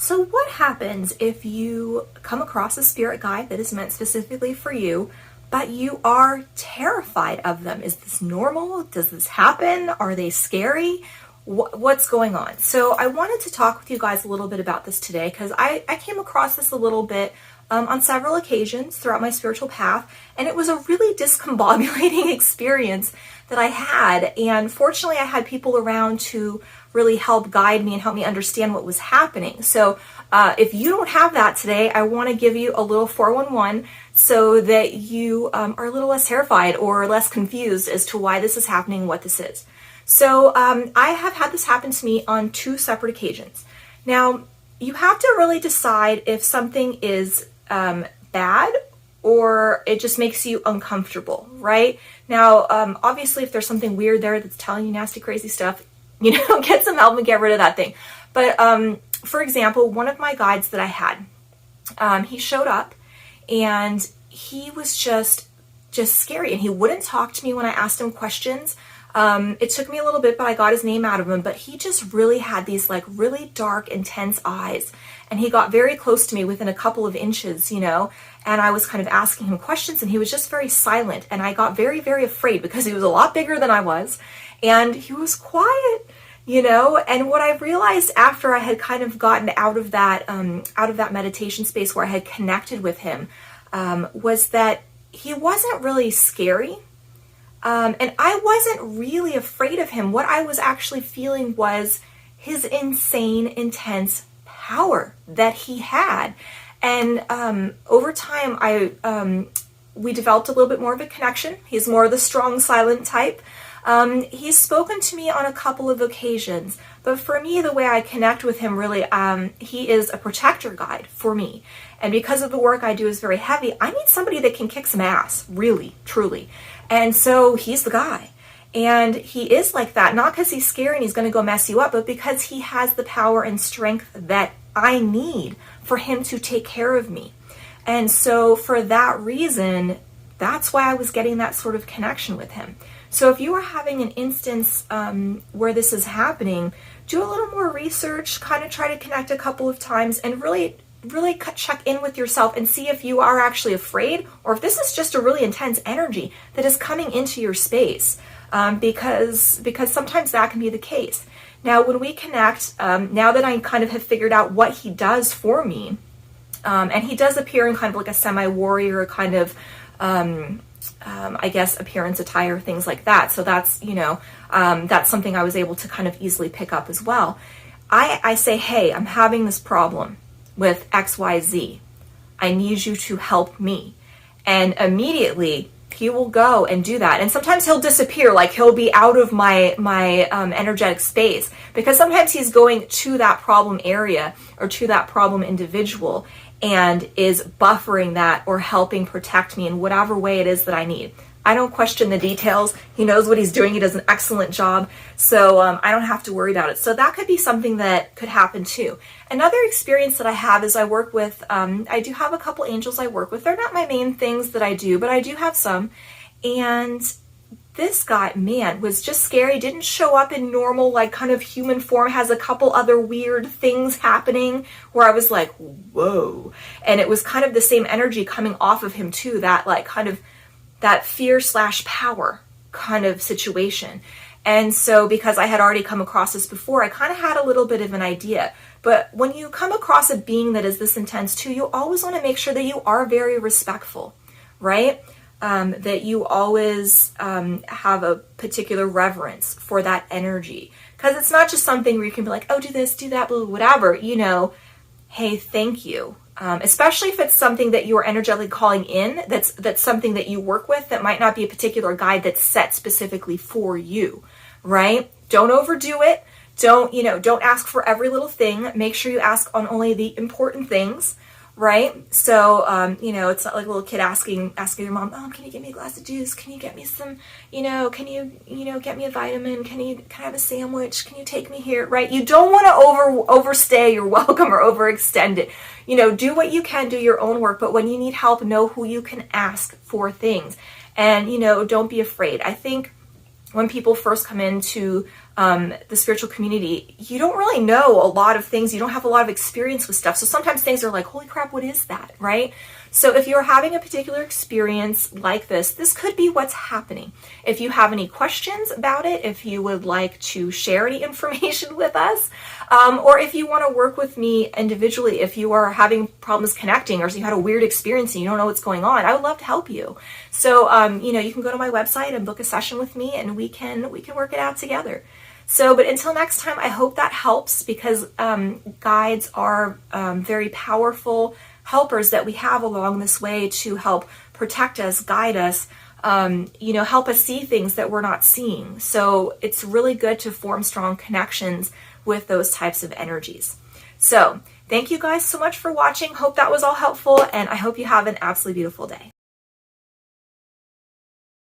So what happens if you come across a spirit guide that is meant specifically for you, but you are terrified of them? Is this normal? Does this happen? Are they scary? What's going on? So I wanted to talk with you guys a little bit about this today because I came across this a little bit on several occasions throughout my spiritual path, and it was a really discombobulating experience that I had. And fortunately, I had people around to really help guide me and help me understand what was happening. So if you don't have that today, I want to give you a little 411 so that you are a little less terrified or less confused as to why this is happening and what this is. So I have had this happen to me on 2 separate occasions. Now, you have to really decide if something is bad or it just makes you uncomfortable, right? Now, obviously, if there's something weird there that's telling you nasty, crazy stuff, get some help and get rid of that thing. But for example, one of my guides that I had, he showed up and he was just scary, and he wouldn't talk to me when I asked him questions. It took me a little bit, but I got his name out of him, but he just really had these like really dark, intense eyes, and he got very close to me within a couple of inches, and I was kind of asking him questions, and he was just very silent, and I got very, very afraid because he was a lot bigger than I was, and he was quiet, and what I realized after I had kind of gotten out of that meditation space where I had connected with him, was that he wasn't really scary. And I wasn't really afraid of him. What I was actually feeling was his insane, intense power that he had. And over time, we developed a little bit more of a connection. He's more of the strong, silent type. He's spoken to me on a couple of occasions. But for me, the way I connect with him really, he is a protector guide for me. And because of the work I do is very heavy, I need somebody that can kick some ass, really, truly. And so he's the guy. And he is like that, not because he's scary and he's going to go mess you up, but because he has the power and strength that I need for him to take care of me. And so for that reason, that's why I was getting that sort of connection with him. So if you are having an instance where this is happening, do a little more research, kind of try to connect a couple of times, and really check in with yourself and see if you are actually afraid or if this is just a really intense energy that is coming into your space, because sometimes that can be the case. Now, when we connect, now that I kind of have figured out what he does for me, and he does appear in kind of like a semi-warrior kind of I guess appearance, attire, things like that. So that's, that's something I was able to kind of easily pick up as well. I say, hey, I'm having this problem with XYZ. I need you to help me. And immediately he will go and do that. And sometimes he'll disappear, like he'll be out of my energetic space, because sometimes he's going to that problem area or to that problem individual and is buffering that or helping protect me in whatever way it is that I need. I don't question the details. He knows what he's doing. He does an excellent job. So I don't have to worry about it. So that could be something that could happen too. Another experience that I have is I work with, I do have a couple angels I work with. They're not my main things that I do, but I do have some. And this guy, man, was just scary. Didn't show up in normal, like kind of human form. Has a couple other weird things happening where I was like, whoa. And it was kind of the same energy coming off of him too. That like kind of that fear/power kind of situation. And so because I had already come across this before, I kind of had a little bit of an idea. But when you come across a being that is this intense too, you always want to make sure that you are very respectful, right? That you always have a particular reverence for that energy. Because it's not just something where you can be like, oh, do this, do that, blah, whatever, hey, thank you. Especially if it's something that you are energetically calling in, that's something that you work with that might not be a particular guide that's set specifically for you, right? Don't overdo it. Don't ask for every little thing. Make sure you ask on only the important things, right? So, it's not like a little kid asking your mom, oh, can you get me a glass of juice? Can you get me some, can you get me a vitamin? Can I have a sandwich? Can you take me here, right? You don't want to overstay your welcome or overextend it. Do what you can, do your own work, but when you need help, know who you can ask for things. And, don't be afraid. I think when people first come into the spiritual community, you don't really know a lot of things. You don't have a lot of experience with stuff. So sometimes things are like, holy crap, what is that, right? So if you're having a particular experience like this could be what's happening. If you have any questions about it, if you would like to share any information with us, or if you want to work with me individually, if you are having problems connecting or you had a weird experience and you don't know what's going on, I would love to help you. So, you can go to my website and book a session with me, and we can work it out together. So, but until next time, I hope that helps, because guides are very powerful helpers that we have along this way to help protect us, guide us, help us see things that we're not seeing. So it's really good to form strong connections with those types of energies. So thank you guys so much for watching. Hope that was all helpful, and I hope you have an absolutely beautiful day.